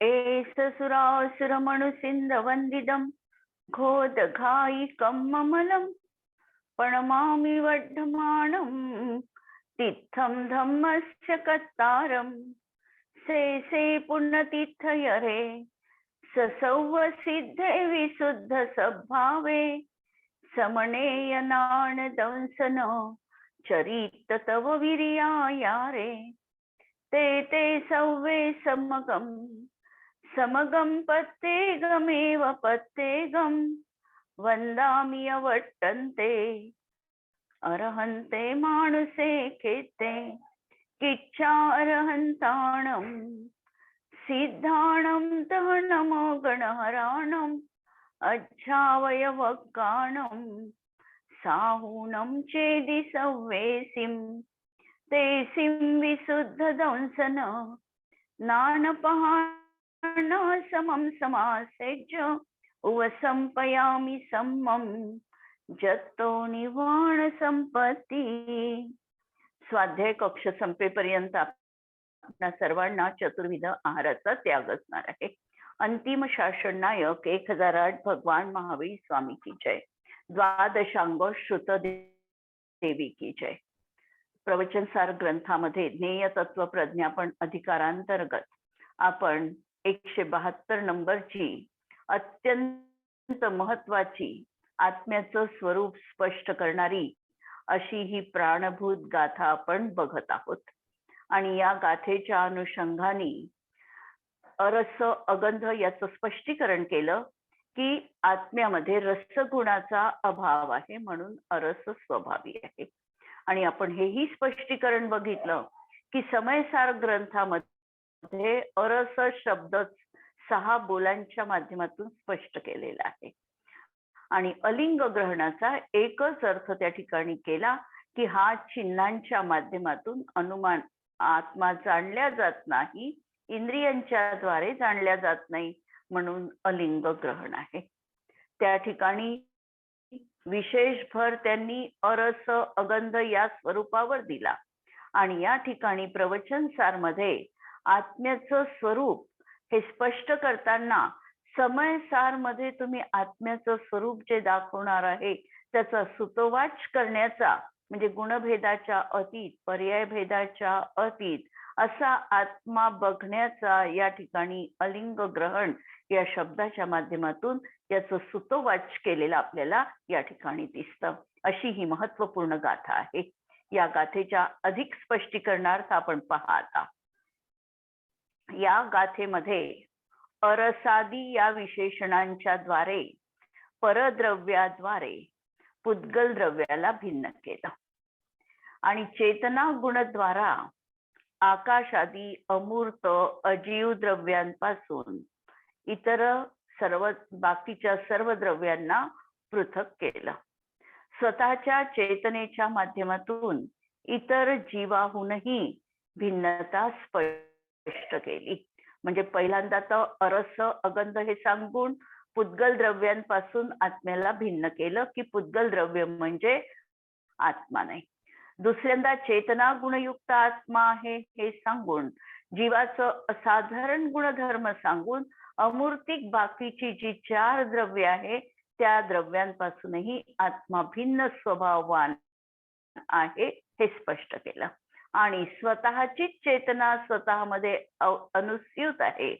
एष सुरासुरमणुसिन्धवन्दितं घोदघायिकं ममलं प्रणमामि वर्धमानं तीर्थं धम्मस्य कर्तारं शेषे पुण्यतीर्थयरे ससौवसिद्धे विशुद्धसद्भावे समनेयनानदंसन चरित तव वीर्यायारे ते ते सौवे समगं पत्तेगमेव पत्तेगं वन्दामि अवर्तन्ते अर्हन्ते मानुषे खेते किच्चार्हन्ताणं सिद्धाणं दहनमो गणहराणम् अज्झावयवगाणं साहूनं चेदि सव्वेसिं तेसिं विशुद्धदंसन नानपहाण समं समासेज्य उवसंपयामि सम्मं जत्तो निवाण संपत्ती. स्वाध्याय कक्ष संपेपर्यंत आपल्या सर्वांना चतुर्विध आहाराचा त्याग असणार आहे. अंतिम शासन नायक 1008 भगवान महावीर स्वामी की जय. द्वादशांग श्रुत देवी की जय. प्रवचनसार ग्रंथामध्ये ज्ञेय तत्व प्रज्ञापन अधिकारांतर्गत आपण 172 नंबरची अत्यंत महत्वाची आत्म्याचं स्वरूप स्पष्ट करणारी अशी ही प्राणभूत गाथा आपण बघत आहोत. आणि या गाथेच्या अनुषंगाने अरस अगंध याचं स्पष्टीकरण केलं की आत्म्यामध्ये रसगुणाचा अभाव आहे म्हणून अरस स्वभावी आहे. आणि आपण हेही स्पष्टीकरण बघितलं की समयसार ग्रंथामध्ये अरस शब्द 6 बोलांच्या माध्यमातून स्पष्ट केलेला आहे. आणि अलिंग ग्रहणाचा एकच अर्थ त्या ठिकाणी केला की हा चिन्हांच्या माध्यमातून अनुमान आत्मा जाणल्या जात नाही, इंद्रियांच्या द्वारे जाणल्या जात नाही म्हणून अलिंग ग्रहण आहे. त्या ठिकाणी विशेष भर त्यांनी अरस अगंध या स्वरूपावर दिला. आणि या ठिकाणी प्रवचनसार मध्ये आत्म्याचं स्वरूप हे स्पष्ट करताना समयसार मध्ये तुम्ही आत्म्याचं स्वरूप जे दाखवणार आहे त्याचा सुतोवाच करण्याचा म्हणजे गुणभेदाच्या अतीत पर्याय भेदाच्या अतीत असा आत्मा बघण्याचा या ठिकाणी अलिंग ग्रहण या शब्दाच्या माध्यमातून याचं सुतोवाच केलेलं आपल्याला या ठिकाणी दिसतं. अशी ही महत्वपूर्ण गाथा आहे. या गाथेच्या अधिक स्पष्टीकरणार्थ आपण पहा आता. या गाथेमध्ये अरसादी या विशेषणांच्या द्वारे परद्रव्याद्वारे पुद्गल द्रव्याला भिन्न केलं आणि चेतना गुणद्वारा आकाशादी अमूर्त अजीव द्रव्यांपासून इतर सर्व बाकीच्या सर्व द्रव्यांना पृथक केलं. स्वतःच्या चेतनेच्या माध्यमातून इतर जीवाहूनही भिन्नता स्पष्ट केली. म्हणजे पहिल्यांदा तर अरस अगंध हे सांगून पुद्गल द्रव्यांपासून आत्म्याला भिन्न केलं की पुद्गल द्रव्य म्हणजे आत्मा नाही. दुसऱ्यांदा चेतना गुणयुक्त आत्मा आहे हे सांगून जीवाचं असाधारण गुणधर्म सांगून अमूर्तिक बाकीची जी 4 द्रव्य आहे त्या द्रव्यांपासूनही आत्मा भिन्न स्वभाववान आहे हे स्पष्ट केलं. आणि स्वतःची चेतना स्वतःमध्ये अनुस्यूत आहे.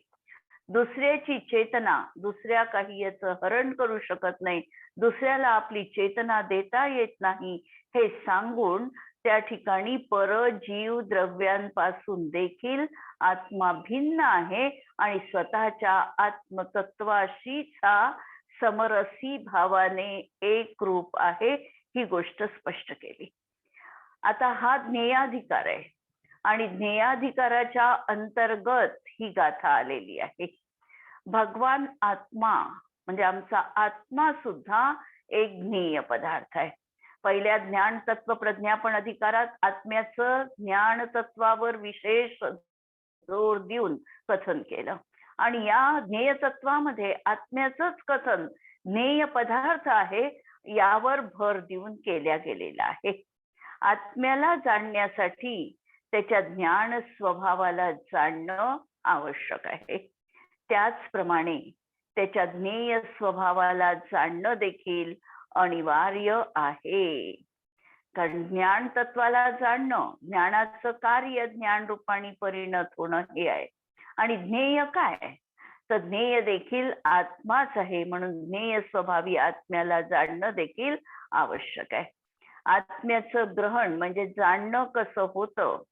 दुसऱ्याची चेतना दुसऱ्या काही याचं हरण करू शकत नाही, दुसऱ्याला आपली चेतना देता येत नाही हे सांगून त्या ठिकाणी परजीव द्रव्यांपासून देखील आत्मा भिन्न आहे आणि स्वतःच्या आत्मतत्वाशीच हा समरसी भावाने एक रूप आहे ही गोष्ट स्पष्ट केली. आता हा ज्ञेयाधिकार आहे आणि ज्ञेयाधिकाराच्या अंतर्गत ही गाथा आलेली आहे. भगवान आत्मा म्हणजे आमचा आत्मा सुद्धा एक ज्ञेय पदार्थ आहे. पहिल्या ज्ञान तत्व प्रज्ञापन अधिकारात आत्म्याचं ज्ञान तत्वावर विशेष जोर देऊन कथन केलं आणि या ज्ञेय तत्वामध्ये आत्म्याचंच कथन ज्ञेय पदार्थ आहे यावर भर देऊन केल्या गेलेला आहे. आत्म्याला जाणण्यासाठी त्याच्या ज्ञान स्वभावाला जाणणं आवश्यक आहे. त्याचप्रमाणे त्याच्या ज्ञेय स्वभावाला जाणणं देखील अनिवार्य आहे. कारण ज्ञान तत्वाला जाणणं, ज्ञानाचं कार्य ज्ञान रूपाने परिणत होणं हे आहे. आणि ज्ञेय काय? तर ज्ञेय देखील आत्माच आहे, म्हणून ज्ञेय स्वभावी आत्म्याला जाणणं देखील आवश्यक आहे. आत्म्याचं ग्रहण म्हणजे जाणणं कसं होतं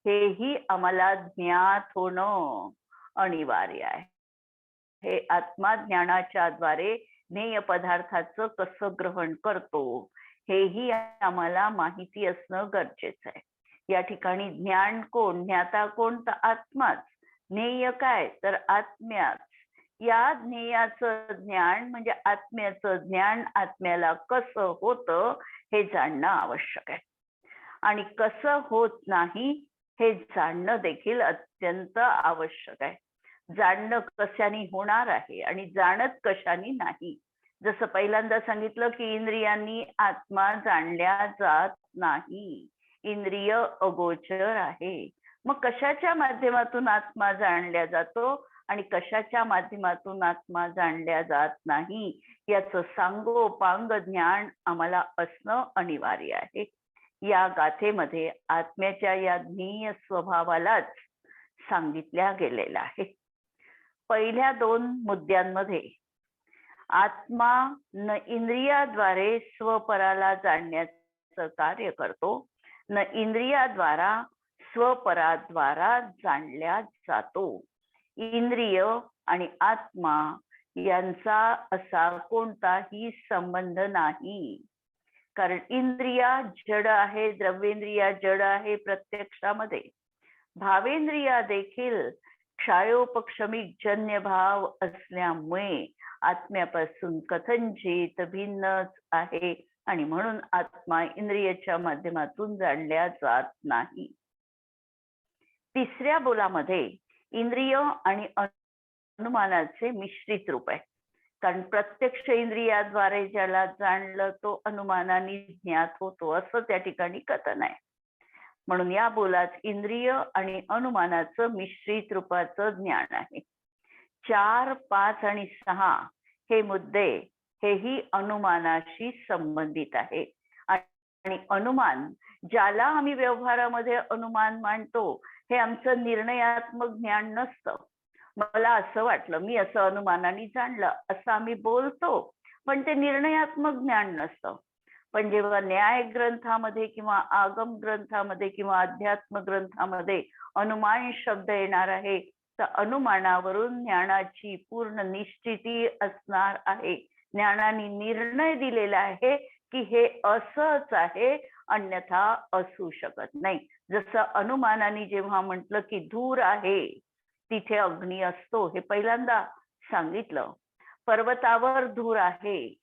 हेही आम्हाला ज्ञात होणं अनिवार्य आहे. हे आत्मा ज्ञानाच्या द्वारे ज्ञेय पदार्थाचं कसं ग्रहण करतो हेही आम्हाला माहिती असणं गरजेचं आहे. या ठिकाणी ज्ञान कोण, ज्ञाता कोण? तर आत्माच. ज्ञेय काय? तर आत्म्याच. या ज्ञेयाचं ज्ञान म्हणजे आत्म्याचं ज्ञान आत्म्याला कसं होतं हे जाणणं आवश्यक आहे. आणि कसं होत नाही हे जाणणं देखील अत्यंत आवश्यक आहे. जाणणं कशाने होणार आहे आणि जाणत कशाने नाही. जसं पहिल्यांदा सांगितलं की इंद्रियांनी आत्मा जाणल्या जात नाही, इंद्रिय अगोचर आहे. मग कशाच्या माध्यमातून आत्मा जाणल्या जातो आणि कशाच्या माध्यमातून आत्मा जाणल्या जात नाही याचं सांगोपांग ज्ञान आम्हाला असणं अनिवार्य आहे. या गाथेमध्ये आत्म्याच्या या ज्ञेय स्वभावालाच सांगितल्या गेलेला आहे. पहिल्या 2 मुद्द्यांमध्ये आत्मा न इंद्रियाद्वारे स्वपराला जाणण्याचं कार्य करतो, न इंद्रियाद्वारा स्वपराद्वारा जाणल्या जातो. इंद्रिय आणि आत्मा यांचा असा कोणताही संबंध नाही. कारण इंद्रिया जड आहे, द्रव्येंद्रिया जड आहे प्रत्यक्षामध्ये. भावेंद्रिया देखील क्षायोपक्षमिक जन्य भाव असल्यामुळे आत्म्यापासून कथंचित भिन्नच आहे आणि म्हणून आत्मा इंद्रियाच्या माध्यमातून जाणल्या जात नाही. तिसऱ्या बोलामध्ये इंद्रिय आणि अनुमानाचे मिश्रित रूप आहे. कारण प्रत्यक्ष इंद्रियाद्वारे ज्याला जाणलं तो अनुमानाने ज्ञात होतो असं त्या ठिकाणी कथन आहे. म्हणून या बोलात इंद्रिय आणि अनुमानाचं मिश्रित रूपाचं ज्ञान आहे. 4, 5 आणि 6 हे मुद्दे हेही अनुमानाशी संबंधित आहे. आणि अनुमान ज्याला आम्ही व्यवहारामध्ये अनुमान मांडतो हे आमचं निर्णयात्मक ज्ञान नसतं. मला असं वाटलं, मी असं अनुमानाने जाणलं असं आम्ही बोलतो, पण ते निर्णयात्मक ज्ञान नसतं. पण जेव्हा न्याय ग्रंथामध्ये किंवा आगम ग्रंथामध्ये किंवा अध्यात्म ग्रंथामध्ये अनुमान शब्द येणार आहे तर अनुमानावरून ज्ञानाची पूर्ण निश्चिती असणार आहे. ज्ञानाने निर्णय दिलेला आहे की हे असंच आहे, अन्यथा असू शकत नाही. जसं अनुमानाने जेव्हा म्हटलं की धूर आहे तिथे अग्नी असतो हे पहिल्यांदा सांगितलं. पर्वतावर धूर आहे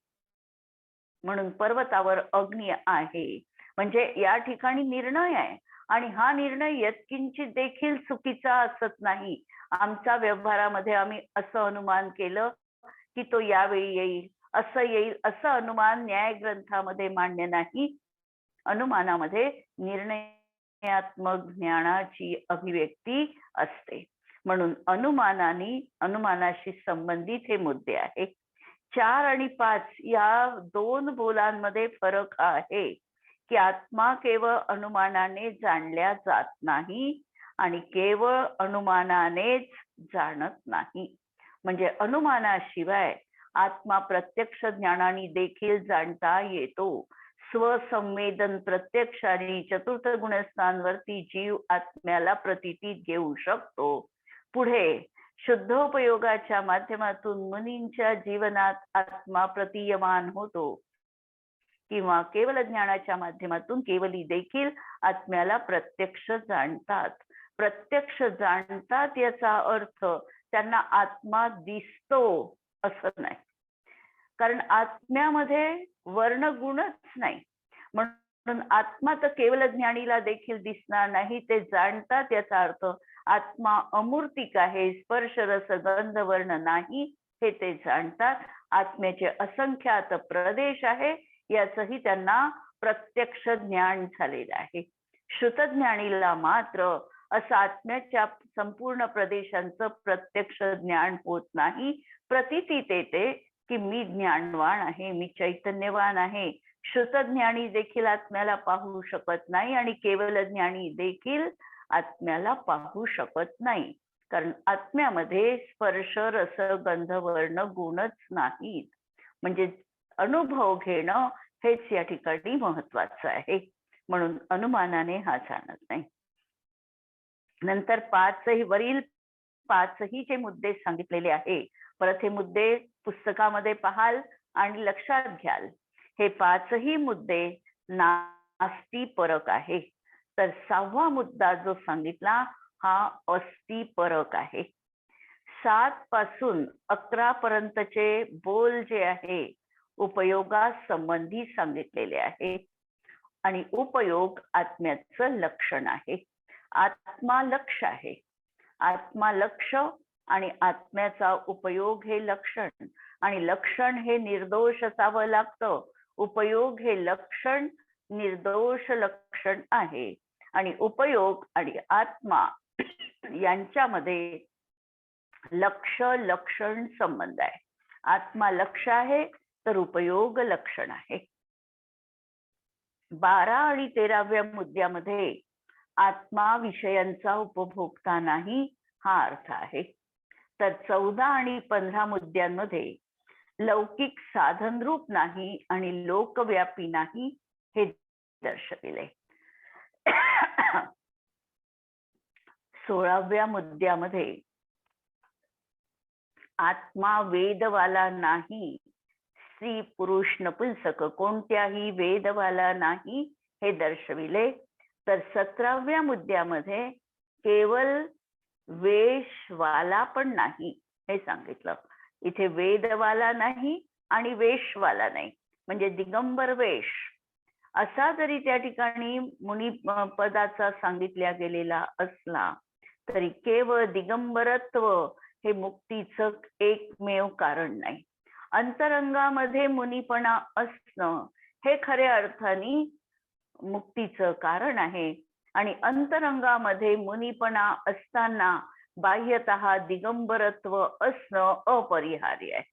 म्हणून पर्वतावर अग्नी आहे, म्हणजे या ठिकाणी निर्णय आहे. आणि हा निर्णय यत्किंचित देखील चुकीचा असत नाही. आमच्या व्यवहारामध्ये आम्ही असं अनुमान केलं की तो यावेळी येईल, असं येईल, असं अनुमान न्याय ग्रंथामध्ये मान्य नाही. अनुमानामध्ये निर्णयात्मक ज्ञानाची अभिव्यक्ती असते. म्हणून अनुमानाशी संबंधित हे मुद्दे आहेत. 4 आणि 5 या 2 बोलांमध्ये फरक आहे की आत्मा केवळ अनुमानाने जाणल्या जात नाही आणि केवळ अनुमानानेच जाणत नाही. म्हणजे अनुमानाशिवाय आत्मा प्रत्यक्ष ज्ञानाने देखील जाणता येतो. स्वसंवेदन प्रत्यक्ष आणि चतुर्थ गुणस्थांवरती जीव आत्म्याला प्रतीतीत घेऊ शकतो. पुढे शुद्धोपयोगाच्या माध्यमातून मुनींच्या जीवनात आत्मा प्रतीयमान होतो किंवा केवल ज्ञानाच्या माध्यमातून केवली देखील आत्म्याला प्रत्यक्ष जाणतात. प्रत्यक्ष जाणतात याचा अर्थ त्यांना आत्मा दिसतो असं नाही, कारण आत्म्यामध्ये वर्णगुणच नाही. म्हणून आत्मा तर केवल ज्ञानीला देखील दिसणार नाही, ते जाणतात याचा अर्थ आत्मा अमूर्तिक आहे, स्पर्श रस गंध वर्ण नाही हे ते जाणतात. आत्म्याचे असंख्यात प्रदेश आहे याचंही त्यांना प्रत्यक्ष ज्ञान झालेलं आहे. श्रुतज्ञानीला मात्र असं आत्म्याच्या संपूर्ण प्रदेशांचं प्रत्यक्ष ज्ञान होत नाही. प्रतीतीत येते की मी ज्ञानवान आहे, मी चैतन्यवान आहे. श्रुतज्ञानी देखील आत्म्याला पाहू शकत नाही आणि केवल ज्ञानी देखील आत्म्याला पाहू शकत नाही. कारण आत्म्यामध्ये स्पर्श रस गंध वर्ण गुणच नाहीत. म्हणजे अनुभव घेणं हेच या ठिकाणी महत्वाचं आहे. म्हणून अनुमानाने हा जाणत नाही. नंतर वरील पाचही जे मुद्दे सांगितलेले आहे, परत हे मुद्दे पुस्तकामध्ये पाहाल आणि लक्षात घ्याल. हे पाचही मुद्दे नास्तीपरक आहे. तर 6वा मुद्दा जो सांगितला हा अस्थिपरक आहे. 7 पासून 11 पर्यंतचे बोल जे आहे उपयोगासंबंधी सांगितलेले आहे. आणि उपयोग आत्म्याचं लक्षण आहे. आत्मा लक्ष आहे. आत्मा लक्ष आणि आत्म्याचा उपयोग हे लक्षण. आणि लक्षण हे निर्दोष असावं लागतं. उपयोग हे लक्षण निर्दोष लक्षण आहे. आणि उपयोग आणि आत्मा यांच्यामध्ये लक्ष लक्षण संबंध आहे. आत्मा लक्ष आहे तर उपयोग लक्षण आहे. 12 आणि 13व्या मुद्द्यामध्ये आत्मा विषयांचा उपभोक्ता नाही हा अर्थ आहे. तर 14 आणि 15 मुद्द्यांमध्ये लौकिक साधनरूप नाही आणि लोकव्यापी नाही हे दर्शविले. 16व्या मुद्द्यामध्ये आत्मा वेदवाला नाही, स्त्री पुरुष नपुंसक कोणत्याही वेदवाला नाही हे दर्शविले. तर 17व्या मुद्द्यामध्ये केवळ वेशवाला पण नाही हे सांगितलं. इथे वेदवाला नाही आणि वेशवाला नाही, म्हणजे दिगंबर वेश असा जरी त्या ठिकाणी मुनी पदाचा सांगितल्या गेलेला असला तरी केवळ दिगंबरत्व हे मुक्तीचं एकमेव कारण नाही. अंतरंगामध्ये मुनीपणा असणं हे खऱ्या अर्थाने मुक्तीचं कारण आहे. आणि अंतरंगामध्ये मुनीपणा असताना बाह्यतः दिगंबरत्व असणं अपरिहार्य आहे.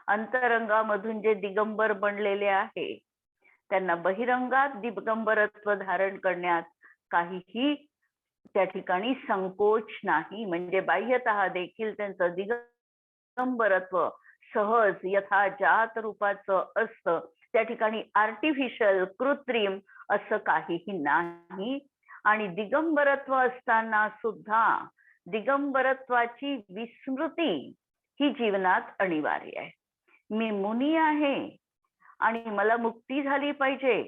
अंतरंगामधून जे दिगंबर बनलेले आहे त्यांना बहिरंगात दिगंबरत्व धारण करण्यात काहीही त्या ठिकाणी संकोच नाही. म्हणजे बाह्यतः देखील त्यांचं दिगंबरत्व सहज यथाजात रूपाचं असतं. त्या ठिकाणी आर्टिफिशियल कृत्रिम असं काहीही नाही. आणि दिगंबरत्व असताना सुद्धा दिगंबरत्वाची विस्मृती ही जीवनात अनिवार्य आहे. मी मुनी आहे आणि मला मुक्ती झाली पाहिजे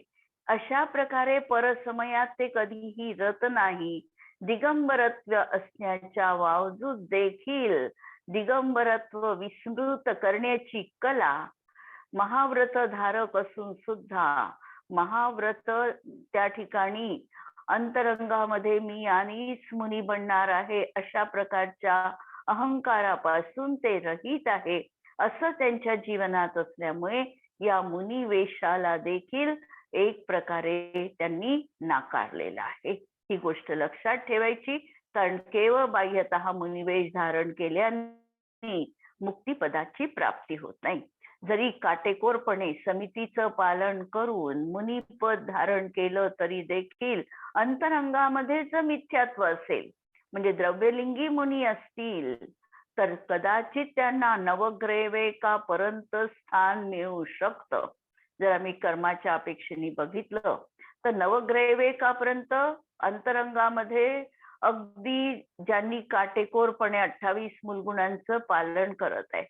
अशा प्रकारे परसमयात ते कधीही रत नाही. दिगंबरत्व असण्याच्या बावजूद देखील दिगंबरत्व विस्मृत करण्याची कला महाव्रत धारक असून सुद्धा महाव्रत त्या ठिकाणी अंतरंगामध्ये मी आणिच मुनी बनणार आहे अशा प्रकारच्या अहंकारापासून ते रहित आहे असं त्यांच्या जीवनात असल्यामुळे या मुनी वेशाला देखील एक प्रकारे त्यांनी नाकारलेला आहे. ही गोष्ट लक्षात ठेवायची. कारण केवळ बाह्यतः मुनिवेश धारण केल्याने मुक्तिपदाची प्राप्ती होत नाही. जरी काटेकोरपणे समितीचं पालन करून मुनिपद धारण केलं तरी देखील अंतरंगामध्ये जर मिथ्यात्व असेल, म्हणजे द्रव्यलिंगी मुनी असतील तर कदाचित त्यांना नवग्रैवेकापर्यंत स्थान मिळू शकतं. जर आम्ही कर्माच्या अपेक्षेने बघितलं तर नवग्रैवेकापर्यंत अंतरंगामध्ये अगदी ज्यांनी काटेकोरपणे 28 मूलगुणांचं पालन करत आहे,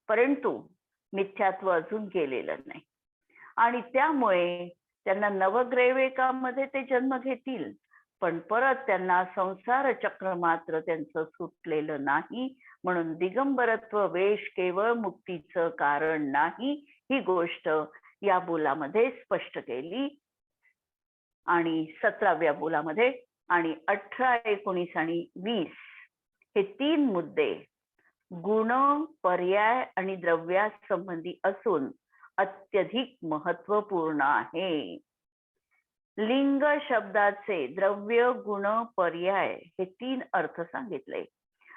परंतु मिथ्यात्व अजून गेलेलं नाही. आणि त्यामुळे त्यांना नवग्रैवेकामध्ये ते जन्म घेतील, पण परत त्यांना संसार चक्र मात्र त्यांचं सुटलेलं नाही. म्हणून दिगंबरत्व वेश केवळ मुक्तीचं कारण नाही ही गोष्ट या बोलामध्ये स्पष्ट केली. आणि 17व्या बोलामध्ये आणि 18, 19 आणि 20 हे 3 मुद्दे गुण, पर्याय आणि द्रव्यासंबंधी असून अत्यधिक महत्वपूर्ण आहे. लिंग शब्दाचे द्रव्य गुण पर्याय हे 3 अर्थ सांगितले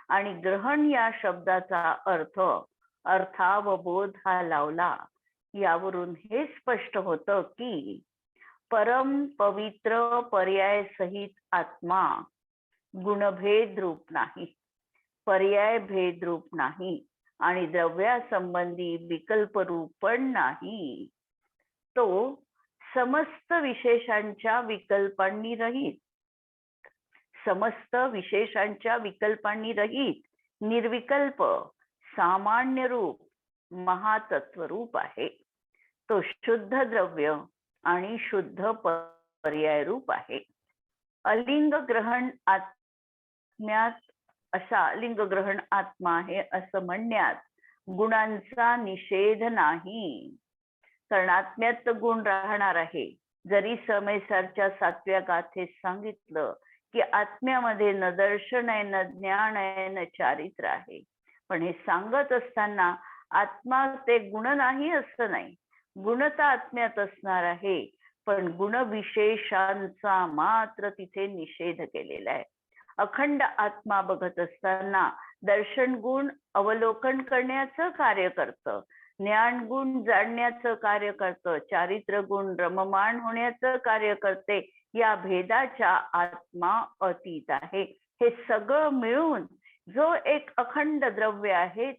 आणि ग्रहण या शब्दाचा अर्थ अर्थावबोध हा लावला. यावरून हे स्पष्ट होतं की परम पवित्र पर्याय सहित आत्मा गुणभेद रूप नाही, पर्याय भेद रूप नाही आणि द्रव्यासंबंधी विकल्प रूप पण नाही. तो समस्त विशेषांच्या विकल्पांनी रहित, समस्त विशेषांच्या विकल्पांनी रहित, निर्विकल्प, सामान्य रूप, महातत्व रूप आहे. तो शुद्ध द्रव्य आणि शुद्ध पर्याय रूप आहे. अलिंग ग्रहण आत्म्यात असा लिंग ग्रहण आत्मा आहे असं म्हणण्यात गुणांचा निषेध नाही, कारण आत्म्यात गुण राहणार आहे. जरी समयसारच्या 7व्या गाथेत सांगितलं की आत्म्यामध्ये न दर्शन आहे, न ज्ञान आहे, न चारित्र्य आहे, पण हे सांगत असताना आत्मा ते गुण नाही असं नाही, गुण तर आत्म्यात असणार आहे, पण गुणविशेषांचा मात्र तिथे निषेध केलेला आहे. अखंड आत्मा बघत असताना दर्शन गुण अवलोकन करण्याचं कार्य करतं, ज्ञान गुण जाणण्याचं कार्य करतं, चारित्र्य गुण रममाण होण्याचं कार्य करते. या भेदाच्या आत्मा अतीत आहे. हे सगळं मिळून जो एक अखंड द्रव्य आहे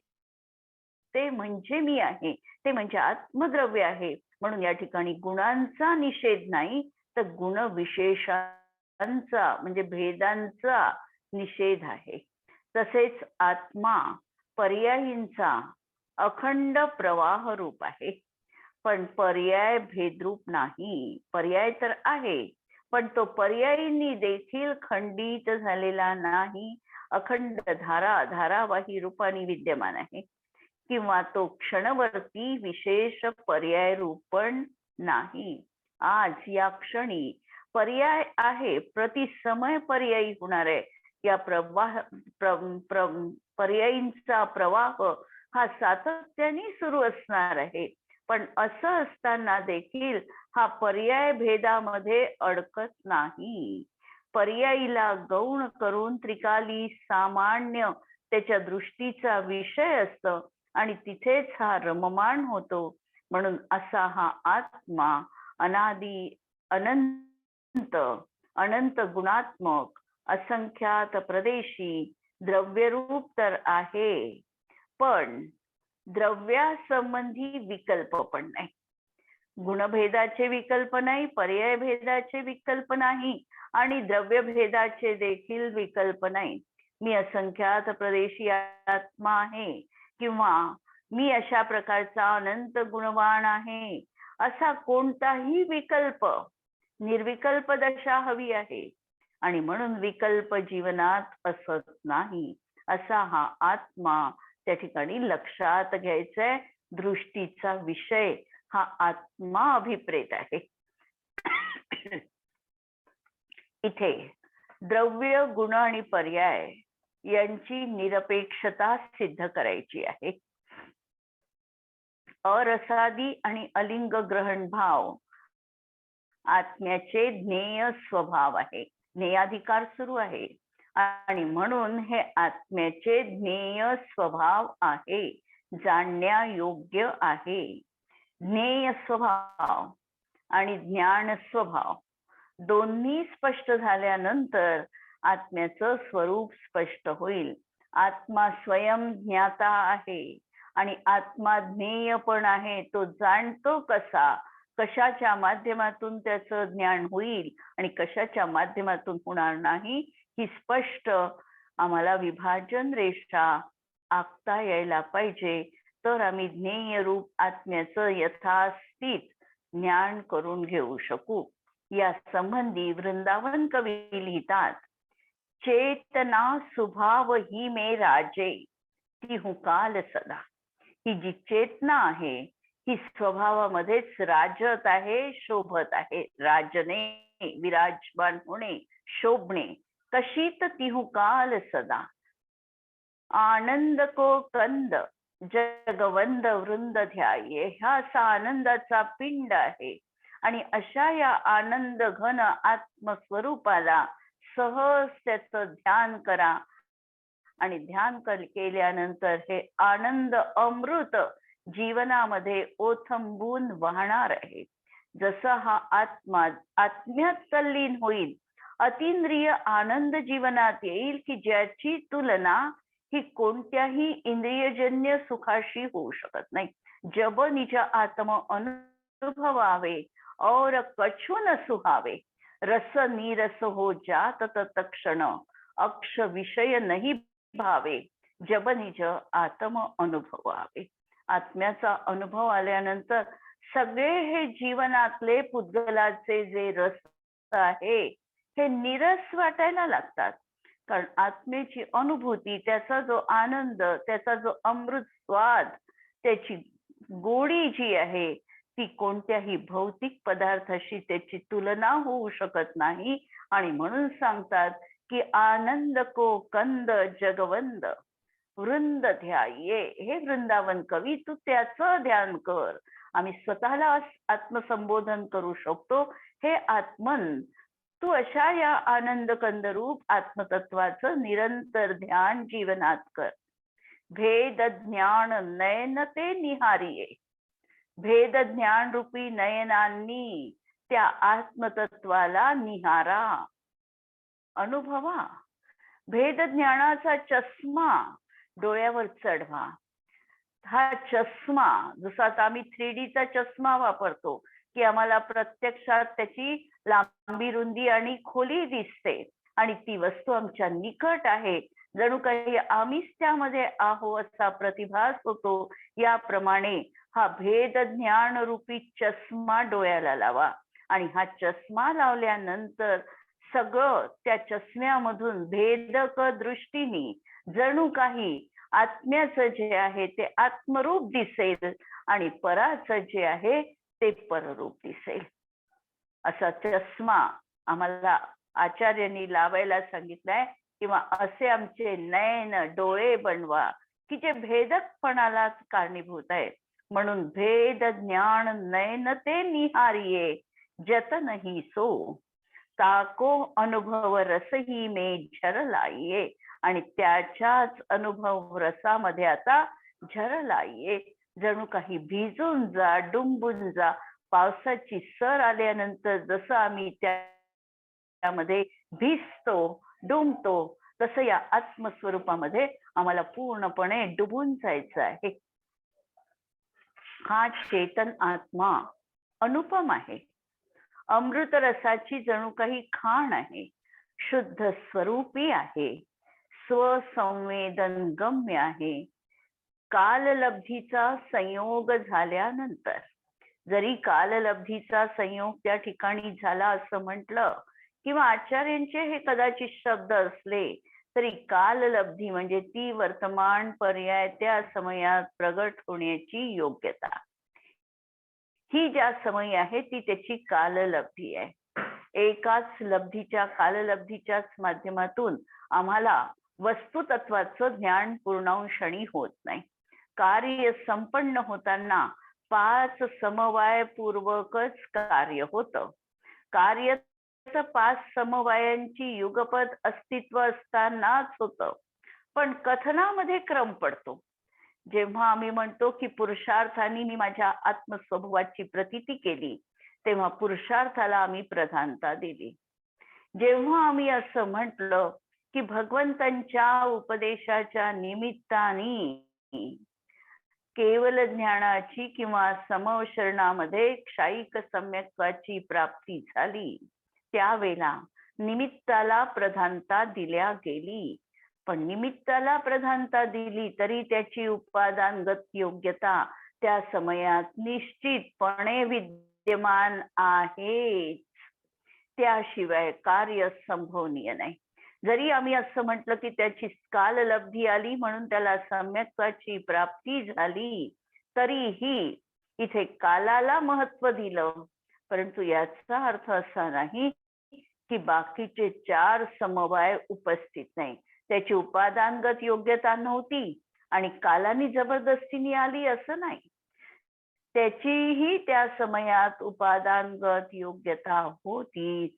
ते म्हणजे मी आहे, ते म्हणजे आत्मद्रव्य आहे. म्हणून या ठिकाणी गुणांचा निषेध नाही, तर गुणविशेषांचा म्हणजे भेदांचा निषेध आहे. तसेच आत्मा पर्यायींचा अखंड प्रवाह रूप आहे, पण पर्याय भेदरूप नाही. पर्याय तर आहे, पण तो पर्यायींनी देखील खंडित झालेला नाही, अखंड धारावाही रूपाने विद्यमान आहे. किंवा तो क्षणवर्ती विशेष पर्याय रूप पण नाही. आज या क्षणी पर्याय आहे, प्रतिसमय पर्यायी होणार आहे. या पर्यायींचा प्रवाह हा सातत्याने सुरू असणार आहे, पण असं असताना देखील हा पर्याय भेदामध्ये अडकत नाही. पर्यायीला गौण करून त्रिकाली सामान्य त्याच्या दृष्टीचा विषय असतं आणि तिथेच हा रममाण होतो. म्हणून असा हा आत्मा अनादी अनंत अनंत गुणात्मक असंख्यात प्रदेशी द्रव्यरूप तर आहे, पण द्रव्यासंबंधी विकल्प पण नाही. गुणभेदाचे विकल्प नाही, पर्याय भेदाचे विकल्प नाही आणि द्रव्य भेदाचे देखील विकल्प नाही. मी असंख्यात प्रदेशी आत्मा आहे किंवा मी अशा प्रकारचा अनंत गुणवान आहे, असा कोणताही विकल्प, निर्विकल्प दशा हवी आहे. आणि म्हणून विकल्प जीवनात असत नाही. असा हा आत्मा त्या ठिकाणी लक्षात घ्यायचंय. दृष्टीचा विषय हा आत्मा अभिप्रेत आहे. इथे द्रव्य गुण आणि पर्याय यांची निरपेक्षता सिद्ध करायची आहे. अरसादी आणि अलिंग ग्रहण भाव आत्म्याचे ज्ञेय स्वभाव आहे. ज्ञेयाधिकार सुरू आहे आणि म्हणून हे आत्म्याचे ज्ञेय स्वभाव आहे, जाणण्यायोग्य आहे. ज्ञेय स्वभाव आणि ज्ञान स्वभाव दोन्ही स्पष्ट झाल्यानंतर आत्म्याचं स्वरूप स्पष्ट होईल. आत्मा स्वयं ज्ञाता आहे आणि आत्मा ज्ञेय पण आहे. तो जाणतो कसा, कशाच्या माध्यमातून त्याचं ज्ञान होईल आणि कशाच्या माध्यमातून होणार नाही, ही स्पष्ट आम्हाला विभाजन रेषा आखता यायला पाहिजे. तर आम्ही ज्ञेय रूप आत्म्याचं यथास्थित ज्ञान करून घेऊ शकू. या संबंधी वृंदावन कवी लिहितात, चेतना स्वभाव ही मे राजे ती हुकाल सदा. ही जी चेतना आहे ही स्वभावामध्येच राजत आहे, शोभत आहे. राजने, विराजमान होणे, शोभणे. कशीत तिहुकाल सदा. आनंद को कंद जगवंद वृंद ध्याये. हा असा आनंदाचा पिंड आहे आणि अशा या आनंद घन आत्मस्वरूपाला सहज त्याचं ध्यान करा आणि ध्यान केल्यानंतर हे आनंद अमृत जीवनामध्ये ओथंबून वाहणार आहे. जसा हा आत्मा आत्म्यात तल्लीन होईल, अतिंद्रिय आनंद जीवनात येईल की ज्याची तुलना ही कोणत्याही इंद्रियजन्य सुखाशी होऊ शकत नाही. जब निज आत्म अनुभवावे और कछु न सुहावे, रस नीरस हो जात तत्क्षण, अक्ष विषय नहीं भावे, जब निज आत्म अनुभवावे. आत्म्याचा अनुभव आल्यानंतर सगळे हे जीवनातले पुद्गलाचे जे रस आहे हे निरस वाटायला लागतात. कारण आत्मेची अनुभूती, त्याचा जो आनंद, त्याचा जो अमृत स्वाद, त्याची गोडी जी आहे ती कोणत्याही भौतिक पदार्थाशी त्याची तुलना होऊ शकत नाही. आणि म्हणून सांगतात की आनंद को कंद जगवंद वृंद ध्याये. हे वृंदावन कवी, तू त्याचं ध्यान कर. आम्ही स्वतःला आत्मसंबोधन करू शकतो, हे आत्मन तू अशा या आनंद कंद रूप आत्मतत्वाचं निरंतर ध्यान जीवनात कर. भेद ज्ञान नयन ते निहारिये. भेद ज्ञान रूपी नयनांनी त्या आत्मतत्वाला निहारा, अनुभवा. भेद ज्ञानाचा चष्मा डोळ्यावर चढवा. हा चष्मा जसा आता आम्ही 3D चा चष्मा वापरतो की आम्हाला प्रत्यक्षात त्याची लांबी, रुंदी आणि खोली दिसते आणि ती वस्तू आमच्या निकट आहे, जणू काही आम्हीच त्यामध्ये आहो असा प्रतिभास होतो. याप्रमाणे हा भेद ज्ञान रूपी चष्मा डोळ्याला लावा आणि हा चष्मा लावल्यानंतर सगळं त्या चष्म्यामधून भेदक दृष्टीने जणू काही आत्म्याचं जे आहे ते आत्मरूप दिसेल आणि पराचं जे आहे ते पररूप दिसेल. असा चष्मा आम्हाला आचार्यांनी लावायला सांगितलाय. किंवा असे आमचे नयन डोळे बनवा की जे भेदकपणालाच कारणीभूत आहे. म्हणून भेद ज्ञान नयन ते निहारिये, जतन ही सो ताको अनुभव रसही मे झरलाये. आणि त्याच्याच अनुभव रसामध्ये आता झरलाये. जणू काही भिजून जा, डुंबून जा. पावसाची सर आल्यानंतर जसं आम्ही त्यामध्ये भिजतो, डुंबतो, तसं या आत्मस्वरूपामध्ये आम्हाला पूर्णपणे डुबून जायचं आहे. हा चेतन आत्मा अनुपम आहे, अमृत रसाची जणू काही खाण आहे, शुद्ध स्वरूपी आहे, स्वसंवेदन गम्य आहे. काललब्धीचा संयोग झाल्यानंतर, जरी काललब्धीचा संयोग त्या ठिकाणी झाला असं म्हटलं किंवा आचार्यांचे हे कदाचित शब्द असले तरी काललब्धी म्हणजे ती वर्तमान पर्याय त्या समयात प्रगट होण्याची योग्यता. ही ज्या समय आहे ती त्याची काललब्धी आहे. एकाच लब्धीच्या, काललब्धीच्याच माध्यमातून आम्हाला वस्तुतत्वाचं ज्ञान पूर्णांशणी होत नाही. कार्य संपन्न होताना 5 समवायपूर्वकच कार्य होतं. कार्य 5 समवायांची युगपद अस्तित्व असतानाच होतं. पण कथनामध्ये क्रम पडतो. जेव्हा आम्ही म्हणतो की पुरुषार्थाने मी माझ्या आत्मस्वभावाची प्रतीती केली, तेव्हा पुरुषार्थाला आम्ही प्रधानता दिली. जेव्हा आम्ही असं म्हटलं की भगवंतांच्या उपदेशाच्या निमित्ताने केवल ज्ञानाची किंवा समवशरणामध्ये क्षायिक सम्यक्त्वाची प्राप्ती झाली, त्यावेळेला निमित्ताला प्रधानता दिल्या गेली. पण निमित्ताला प्रधानता दिली तरी त्याची उपादानगत योग्यता त्या समयात निश्चितपणे विद्यमान आहे. त्याशिवाय कार्य संभवनीय नाही. जरी आम्ही असं म्हटलं की त्याची काललब्धी आली म्हणून त्याला सम्यक्त्वाची प्राप्ती झाली, तरीही इथे कालाला महत्व दिलं. परंतु याचा अर्थ असा नाही की बाकीचे 4 समवाय उपस्थित नाही. त्याची उपादानगत योग्यता नव्हती आणि कालानी जबरदस्तीने आली असं नाही. त्याचीही त्या समयात उपादानगत योग्यता होतीच.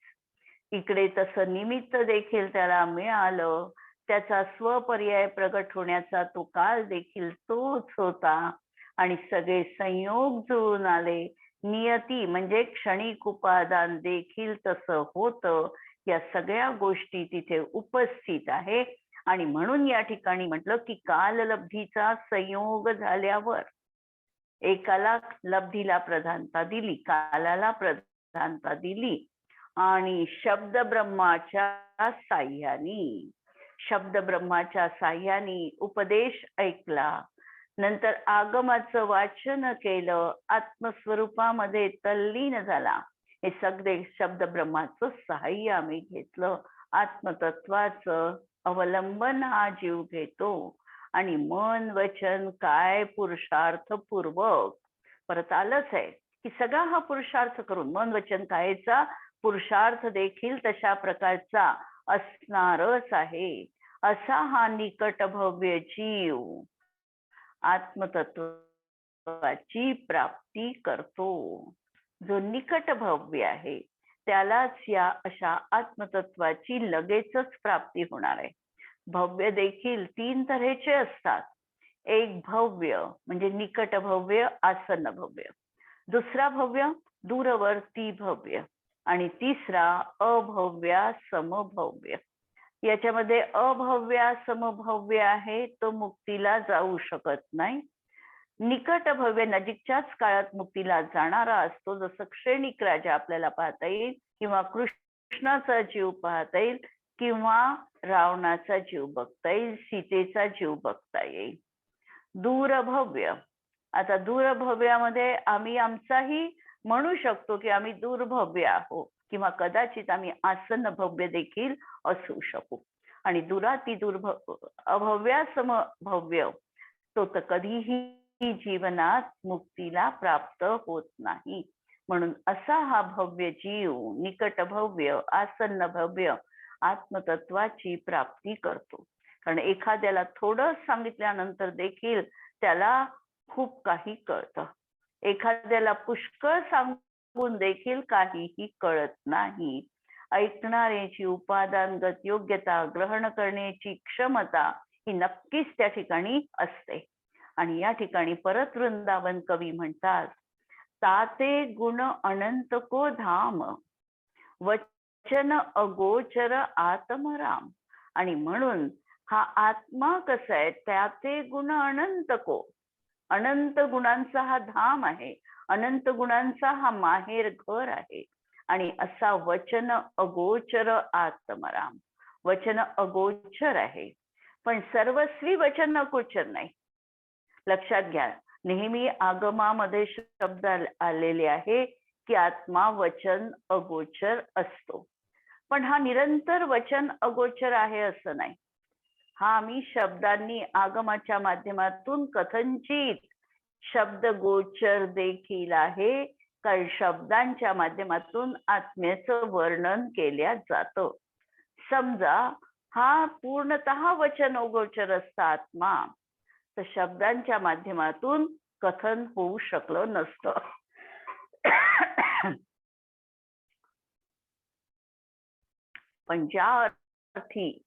इकडे तसं निमित्त देखील त्याला मिळालं. त्याचा स्वपर्याय प्रगट होण्याचा तो काल देखील तोच होता आणि सगळे संयोग जुळून आले. नियती म्हणजे क्षणिक उपादान देखील तसं होतं. या सगळ्या गोष्टी तिथे उपस्थित आहे आणि म्हणून या ठिकाणी म्हटलं की काललब्धीचा संयोग झाल्यावर एकाला लब्धीला प्रधानता दिली, कालाला प्रधानता दिली आणि शब्द ब्रह्माच्या साह्याने उपदेश ऐकला, नंतर आगमाचं वाचन केलं, आत्मस्वरूपामध्ये तल्लीन झाला. हे सगळे शब्द ब्रह्माचं सहाय्य आम्ही घेतलं. आत्मतत्वाचं अवलंबन हा जीव घेतो आणि मन वचन काय पुरुषार्थ पूर्वक परत आलंच आहे की सगळा हा पुरुषार्थ करून मन वचन कायचा पुरुषार्थ देखील तशा प्रकारचा असणारच आहे. असा हा निकट भव्य जीव आत्मतत्वाची प्राप्ती करतो. जो निकट भव्य आहे त्यालाच या अशा आत्मतत्वाची लगेचच प्राप्ती होणार आहे. भव्य देखील 3 तऱ्हेचे असतात. एक भव्य म्हणजे निकट भव्य, आसन्न भव्य. दुसरा भव्य दूरवर्ती भव्य आणि तिसरा अभव्या समभव्य. याच्यामध्ये अभव्या समभव्य आहे तो मुक्तीला जाऊ शकत नाही. निकट भव्य नजीकच्याच काळात मुक्तीला जाणारा असतो. जसं क्षणिक राजा आपल्याला पाहता येईल किंवा कृष्णाचा जीव पाहता येईल किंवा रावणाचा जीव बघता येईल, सीतेचा जीव बघता येईल. दूरभव्य, आता दूरभव्यामध्ये आम्ही आमचाही म्हणू शकतो की आम्ही दूरभव्य आहोत किंवा कदाचित आम्ही आसन्न भव्य देखील असू शकू. आणि अभव्या समभव्य तो तर कधीही जीवनात मुक्तीला प्राप्त होत नाही. म्हणून असा हा भव्य जीव निकट भव्य आसन्न भव्य आत्मतत्वाची प्राप्ती करतो. कारण एखाद्याला थोडं सांगितल्यानंतर देखील त्याला खूप काही कळतं. एखाद्याला पुष्कळ सांगून देखील काहीही कळत नाही. ऐकणाऱ्याची उपादानगत योग्यता, ग्रहण करण्याची क्षमता ही नक्कीच त्या ठिकाणी असते. आणि या ठिकाणी परत वृंदावन कवी म्हणतात, ताते गुण अनंत को धाम, वचन अगोचर आत्मराम. आणि म्हणून हा आत्मा कसा आहे, त्याचे गुण अनंत को, अनंत गुणांचा हा धाम आहे, अनंत गुणांचा हा माहेर घर आहे. आणि असा वचन अगोचर आत्मराम, वचन अगोचर आहे पण सर्वस्वी वचन अगोचर नाही. लक्षात घ्या, नेहमी आगमामध्ये शब्द आलेले आहे की आत्मा वचन अगोचर असतो, पण हा निरंतर वचन अगोचर आहे असं नाही. हा आम्ही शब्दांनी आगमाच्या माध्यमातून कथनचित शब्द गोचर देखील आहे, कारण शब्दांच्या माध्यमातून आत्म्याचं वर्णन केल्या जातं. समजा हा पूर्णतः वचन अगोचर असता आत्मा, तर शब्दांच्या माध्यमातून कथन होऊ शकलं नसतं. पण ज्या अर्थी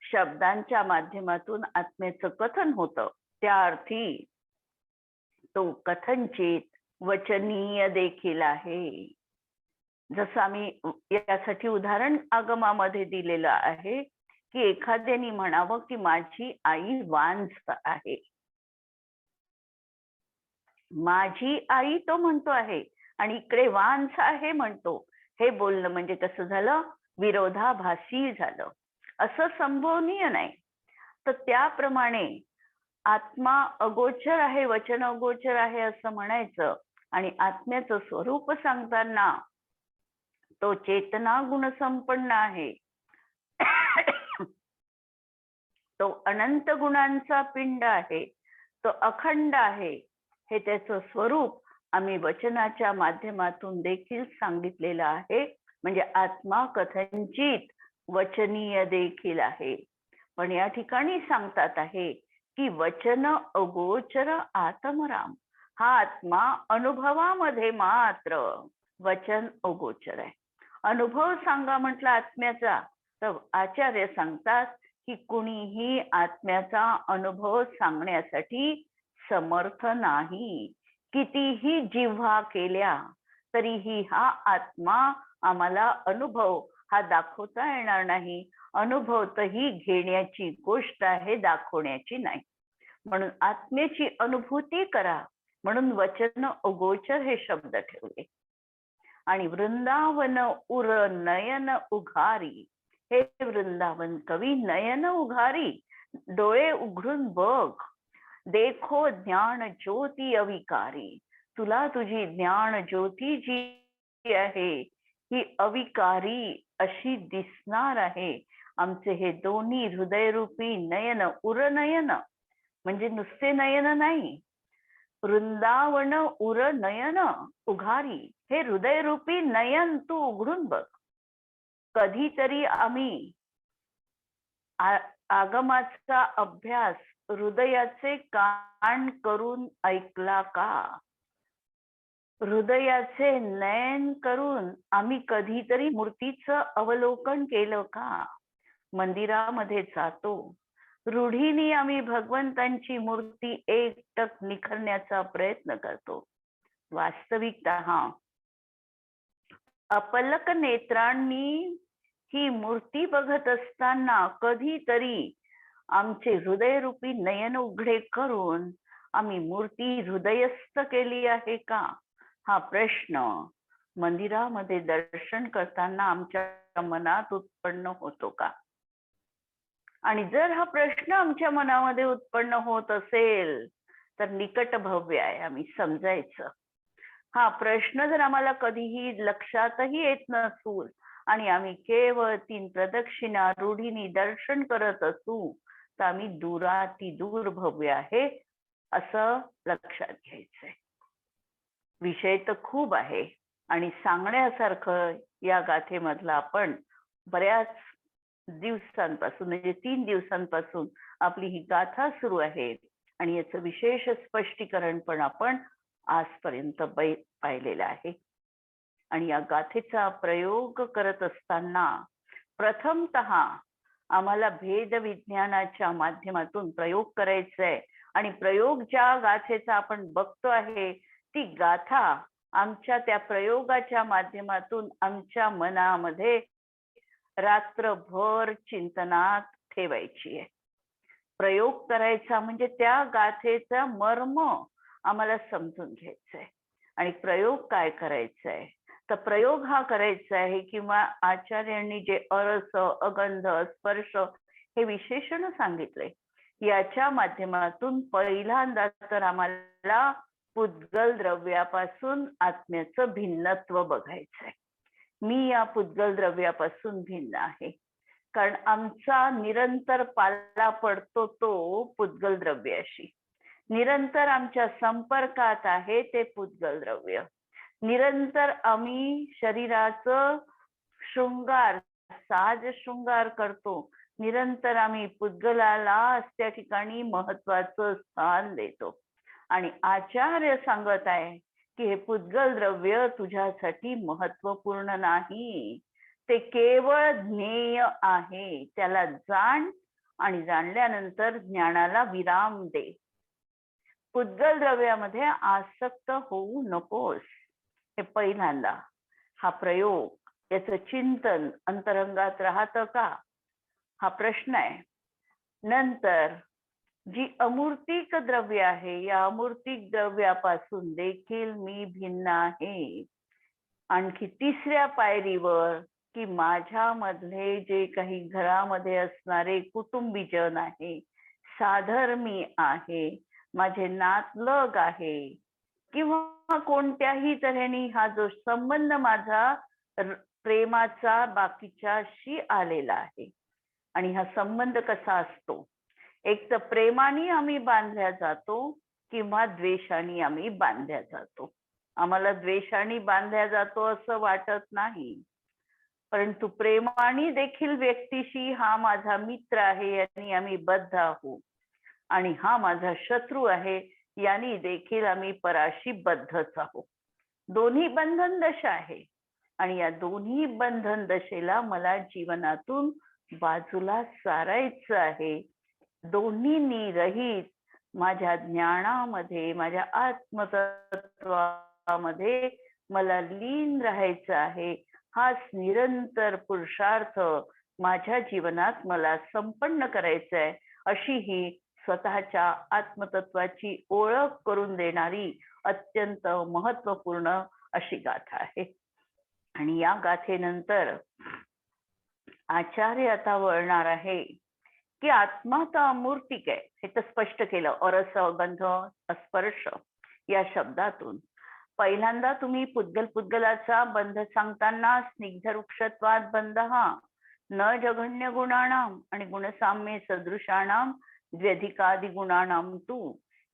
शब्दांच्या माध्यमातून आत्म्याचं कथन होतं त्या अर्थी तो कथनचित वचनीय देखील आहे. जसं आम्ही यासाठी उदाहरण आगमामध्ये दिलेलं आहे की एखाद्याने म्हणावं की माझी आई वांझ आहे. माझी आई तो म्हणतो आहे आणि इकडे वांझ आहे म्हणतो. हे बोलणं म्हणजे कसं झालं, विरोधाभासी झालं, असं संभवनीय नाही. तर त्याप्रमाणे आत्मा अगोचर आहे, वचन अगोचर आहे असं म्हणायचं आणि आत्म्याचं स्वरूप सांगताना तो चेतना गुणसंपन्न आहे, तो अनंत गुणांचा पिंड आहे, तो अखंड आहे, हे त्याचं स्वरूप आम्ही वचनाच्या माध्यमातून देखील सांगितलेलं आहे. म्हणजे आत्मा कथनचित वचनीय देखील आहे. पण या ठिकाणी सांगतात आहे की वचन अगोचर आत्मराम, हा आत्मा अनुभवामध्ये मात्र वचन अगोचर आहे. अनुभव सांगा म्हटलं आत्म्याचा, तर आचार्य सांगतात की कुणीही आत्म्याचा अनुभव सांगण्यासाठी समर्थ नाही. कितीही जिव्हा केल्या तरीही हा आत्मा आम्हाला अनुभव हा दाखवता येणार नाही. अनुभव तर ही घेण्याची गोष्ट आहे, दाखवण्याची नाही. म्हणून आत्म्याची अनुभूती करा म्हणून वचन अगोचर हे शब्द ठेवले. आणि वृंदावन उर नयन उघारी, हे वृंदावन कवी नयन उघारी, डोळे उघडून बघ. देखो ज्ञान ज्योती अविकारी, तुला तुझी ज्ञान ज्योती जी आहे ही अविकारी अशी दिसणार आहे. आमचे हे दोन्ही हृदयरूपी नयन, उरनयन म्हणजे नुसते नयन नाही, वृंदावन उर नयन उघारी, हे हृदयरूपी नयन तू उघडून बघ. कधीतरी आम्ही आगमाचा अभ्यास हृदयाचे कान करून ऐकला का? हृदयाचे नयन करून आम्ही कधीतरी मूर्तीचं अवलोकन केलं का? मंदिरामध्ये जातो, रूढीने आम्ही भगवंतांची मूर्ती एकटक निखरण्याचा प्रयत्न करतो. वास्तविकता हा अपलक नेत्रांनी ही मूर्ती बघत असताना कधीतरी आमचे हृदयरूपी नयन उघडे करून आम्ही मूर्ती हृदयस्थ केली आहे का? हा प्रश्न मंदिरामध्ये दर्शन करताना आमच्या मनात उत्पन्न होतो का? आणि जर हा प्रश्न आमच्या मनामध्ये उत्पन्न होत असेल तर निकट भव्य आहे, आम्ही समजायचं. हा प्रश्न जर आम्हाला कधीही लक्षातही येत नसून आणि आम्ही केवळ 3 प्रदक्षिणा रूढीने दर्शन करत असू तर आम्ही दूराती दूर भव्य आहे असं लक्षात घ्यायचंय. विषय तर खूप आहे आणि सांगण्यासारखं या गाथेमधला आपण बऱ्याच दिवसांपासून म्हणजे 3 दिवसांपासून आपली ही गाथा सुरू आहे आणि याचं विशेष स्पष्टीकरण पण आपण आजपर्यंत पाहिलेलं आहे. आणि या गाथेचा प्रयोग करत असताना प्रथमतः आम्हाला भेद विज्ञानाच्या माध्यमातून प्रयोग करायचा आहे. आणि प्रयोग ज्या गाथेचा आपण बघतो आहे ती गाथा आमच्या त्या प्रयोगाच्या माध्यमातून आमच्या मनामध्ये रात्रभर चिंतनात ठेवायची आहे. प्रयोग करायचा म्हणजे त्या गाथेचा मर्म आम्हाला समजून घ्यायचा आहे. आणि प्रयोग काय करायचा आहे तर प्रयोग हा करायचा आहे किंवा आचार्यांनी जे अरस, अगंध, स्पर्श हे विशेषण सांगितले याच्या माध्यमातून पहिल्यांदा तर आम्हाला पुद्गल द्रव्यापासून आत्म्याचं भिन्नत्व बघायचं आहे. मी या पुद्गल द्रव्यापासून भिन्न आहे कारण आमचा निरंतर पाला पडतो तो पुद्गल द्रव्याशी. निरंतर आमच्या संपर्कात आहे ते पुद्गल द्रव्य. निरंतर आम्ही शरीराचं शृंगार, साज शृंगार करतो. निरंतर आम्ही पुद्गलाला त्या ठिकाणी महत्वाचं स्थान देतो. आणि आचार्य सांगत आहे की हे पुद्गल द्रव्य तुझ्यासाठी महत्वपूर्ण नाही, ते केवळ ज्ञेय आहे. त्याला जाण आणि जाणल्यानंतर ज्ञानाला विराम दे. पुद्गल द्रव्यामध्ये आसक्त होऊ नकोस. हे पहिल्यांदा हा प्रयोग, याचं चिंतन अंतरंगात राहतं का हा प्रश्न आहे. नंतर जी अमूर्तिक द्रव्य आहे या अमूर्तिक द्रव्यापासून देखील मी भिन्न आहे. आणखी तिसऱ्या पायरीवर की माझ्यामधले जे काही घरामध्ये असणारे कुटुंबीजन आहे, साधर्मी आहे, माझे नातलग आहे किंवा कोणत्याही तऱ्हेने हा जो संबंध माझा प्रेमाचा बाकीच्याशी आलेला आहे. आणि हा संबंध कसा असतो, एक तर प्रेमाने आम्ही बांधल्या जातो किंवा द्वेषाने आम्ही बांधल्या जातो. आम्हाला द्वेषाने बांधल्या जातो असं वाटत नाही, परंतु प्रेमाने देखील व्यक्तीशी हा माझा मित्र आहे आणि आम्ही बद्ध आहोत आणि हा माझा शत्रू आहे यांनी देखील आम्ही पराशी बद्धच आहोत. दोन्ही बंधन दशा आहे आणि या दोन्ही बंधन दशेला मला जीवनातून बाजूला सारायचं आहे. दोन्हींनी रहित माझ्या ज्ञानामध्ये, माझ्या आत्मतत्वामध्ये मला लीन राहायचं आहे. हाच निरंतर पुरुषार्थ माझ्या जीवनात मला संपन्न करायचा आहे. अशी ही स्वतःच्या आत्मतत्वाची ओळख करून देणारी अत्यंत महत्वपूर्ण अशी गाथा आहे. आणि या गाथेनंतर आचार्य आता वळणार आहे की आत्मा तर अमूर्तिक आहे, हे तर स्पष्ट केलं अरस गंध स्पर्श या शब्दातून. पहिल्यांदा तुम्ही पुद्गलाचा बंध सांगताना स्निग्ध वृक्षत्वात बंध हा न जघन्य गुणानाम आणि गुणसाम्य सदृशानाम द्व्यधिकादि गुणानाम तू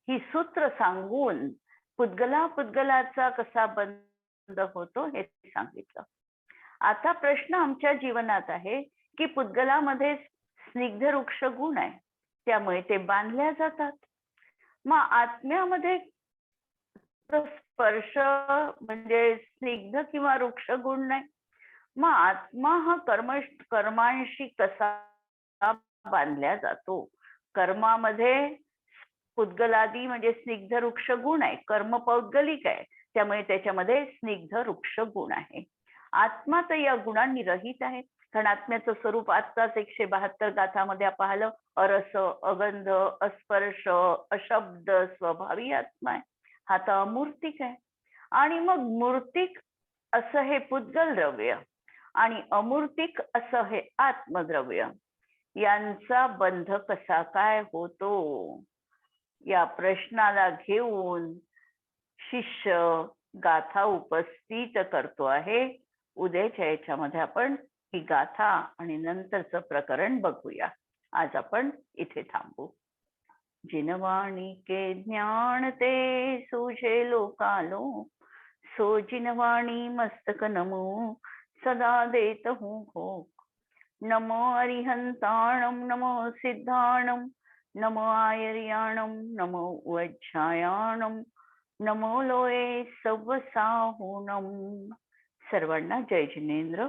ही सूत्र सांगून पुद्गलाचा कसा बंध होतो हे सांगितलं. आता प्रश्न आमच्या जीवनात आहे की पुद्गलामध्ये स्निग्ध वृक्ष गुण आहे, त्यामुळे ते बांधल्या जातात. मग आत्म्यामध्ये स्पर्श म्हणजे स्निग्ध किंवा वृक्ष गुण नाही. मग आत्मा हा कर्मांशी कसा बांधल्या जातो? कर्मामध्ये पुद्गलादी म्हणजे स्निग्ध वृक्ष गुण आहे, कर्म पौद्गलिक आहे, त्यामुळे त्याच्यामध्ये स्निग्ध वृक्ष गुण आहे. आत्मा तर या गुणांनी रहित आहे, कारण आत्म्याचं स्वरूप आत्ताच 172 गाथामध्ये पाहिलं. अरस, अगंध, अस्पर्श, अशब्द स्वभावी आत्मा आहे. हा तर अमूर्तिक आहे. आणि मग मूर्तिक असं हे पुद्गल द्रव्य आणि अमूर्तिक असं हे आत्मद्रव्य यांचा बंध कसा काय होतो, या प्रश्नाला घेऊन शिष्य गाथा उपस्थित करतो आहे. उद्याच्या याच्यामध्ये आपण ही गाथा आणि नंतरचं प्रकरण बघूया. आज आपण इथे थांबू. जिनवाणी के ज्ञान ते सूझे लोकालो, सो जिनवाणी मस्तक नमो सदा देत हूँ भोग. नमो अरिहंताणम, नमो सिद्धाणम, नमो आयर्याणम, नमो वज्जायाणम, नमो लोये सव्वसाहुणम. सर्वांना जय जिनेंद्र.